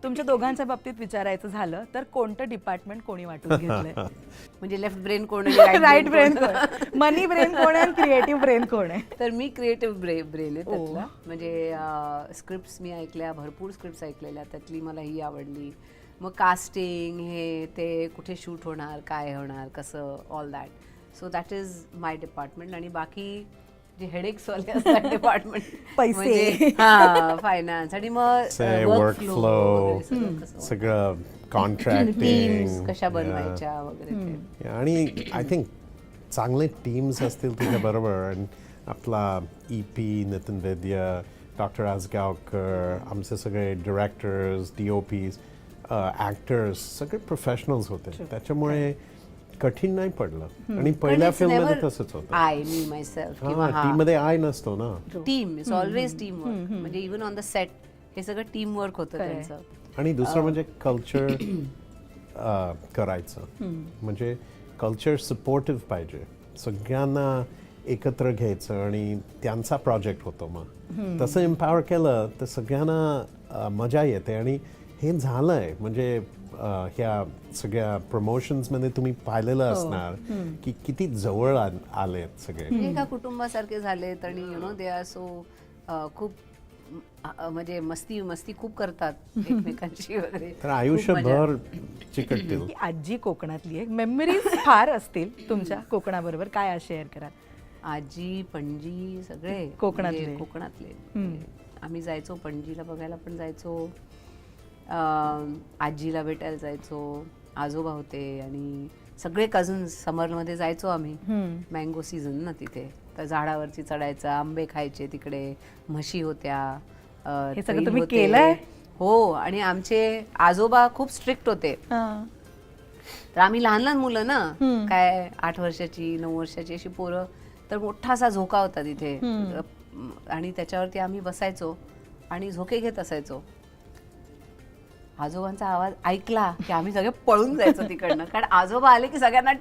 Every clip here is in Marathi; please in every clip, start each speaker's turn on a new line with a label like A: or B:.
A: तुमच्या दोघांच्या बाबतीत विचारायचं झालं तर कोणतं डिपार्टमेंट कोणी वाटून घेतलंय?
B: म्हणजे लेफ्ट ब्रेन कोण
A: राईट ब्रेन कोण, मनी ब्रेन कोण आहे, क्रिएटिव्ह ब्रेन कोण आहे?
B: तर मी क्रिएटिव्ह ब्रेन आहे त्यातला. म्हणजे स्क्रिप्ट्स मी ऐकल्या, भरपूर स्क्रिप्ट्स ऐकलेल्या, त्यातली मला ही आवडली. मग कास्टिंग हे ते कुठे शूट होणार, काय होणार, कसं, all that. So that is my department. आणि बाकी जे हेडेक्स वाले असतात डिपार्टमेंट,
A: पैसे,
B: फायनान्स आणि मग
C: वर्क फ्लो, सगळं कॉन्ट्रॅक्टिंग,
B: टीम्स कशा बनवायच्या वगैरे ते.
C: आणि आय थिंक चांगले टीम्स असतील तुझ्या बरोबर. आणि आपला EP नितीन वैद्य, डॉक्टर आजगावकर, आमचे सगळे डिरेक्टर्स, DOPs, ॲक्टर्स सगळे प्रोफेशनल्स होते. त्याच्यामुळे कठीण नाही पडलं. आणि पहिल्या फिल्ममध्ये तसंच होतं.
B: आय मी मायसेल्फ
C: टीम मध्ये आय नसतो ना.
B: Team is always team work. म्हणजे इव्हन ऑन द सेट हे सगळं टीम वर्क होतं त्यांचं.
C: आणि दुसरं म्हणजे कल्चर करायचं. म्हणजे कल्चर सपोर्टिव्ह पाहिजे, सगळ्यांना एकत्र घ्यायचं आणि त्यांचा प्रोजेक्ट होतो. मग तसं एम्पॉवर केलं तर सगळ्यांना मजा येते. आणि हे झालंय म्हणजे ह्या सगळ्या प्रमोशन्समध्ये तुम्ही पाहिलेलं असणार की किती जवळ आलेत सगळे,
B: एका कुटुंबासारखे झालेत. आणि you know they are so खूप म्हणजे मस्ती खूप करतात एकमेकांची वगैरे.
C: तर आयुष्यभर चिकटतील.
A: आजी कोकणातली आहे, मेमरीज फार असतील तुमच्या कोकणाबरोबर, काय शेअर कराल?
B: आजी पणजी सगळे
A: कोकणातले.
B: म्हणजे कोकणातले. आम्ही जायचो पणजीला बघायला, पण जायचो, आजीला भेटायला जायचो, आजोबा होते आणि सगळे कझन्स. समरमध्ये जायचो आम्ही, मँगो सीझन ना तिथे, तर झाडावरची चढायचं, आंबे खायचे तिकडे, म्हशी होत्या.
A: हे सगळं तुम्ही केलंय?
B: हो. आणि आमचे आजोबा खूप स्ट्रिक्ट होते. तर आम्ही लहान लहान मुलं ना, काय 8 वर्षाची 9 वर्षाची अशी पोरं, तर मोठा असा झोका होता तिथे. आणि त्याच्यावरती आम्ही बसायचो आणि झोके घेत असायचो. आजोबांचा आवाज ऐकला की आम्ही सगळे पळून जायचो तिकडनं, कारण आजोबा आले की सगळ्यांना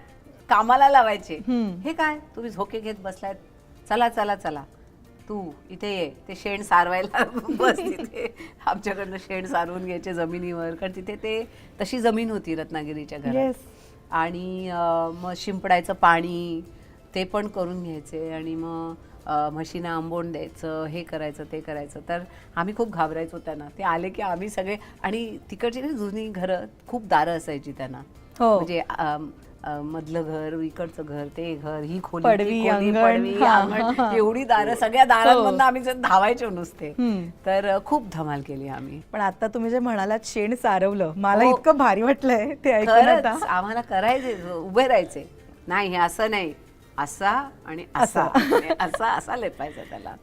B: कामाला लावायचे. हे काय तुम्ही झोके घेत बसलायत, चला चला चला तू इथे ये, ते शेण सारवायला बस तिथे. आमच्याकडनं शेण सारवून घ्यायचे जमिनीवर, कारण तिथे ते तशी जमीन होती रत्नागिरीच्या घरात. आणि मग शिंपडायचं पाणी ते पण करून घ्यायचे. आणि मग म्हशीना आंबोण द्यायचं, हे करायचं ते करायचं. तर आम्ही खूप घाबरायचो त्यांना. ते आले की आम्ही सगळे, आणि तिकडची जुनी घरं खूप दारं असायची त्यांना. म्हणजे मधलं घर, इकडचं घर, ते घर, ही खोली,
A: पडवी, अंगण,
B: एवढी दारं, सगळ्या दारांमधनं आम्ही धावायचो नुसते. तर खूप धमाल केली आम्ही.
A: पण आता तुम्ही जे म्हणालात शेण सारवलं, मला इतकं भारी वाटलंय ते ऐकून. आता
B: आम्हाला करायचे, उभे राहायचे, नाही हे असं नाही, असा आणि असा, असा असा लेपायचा त्याला.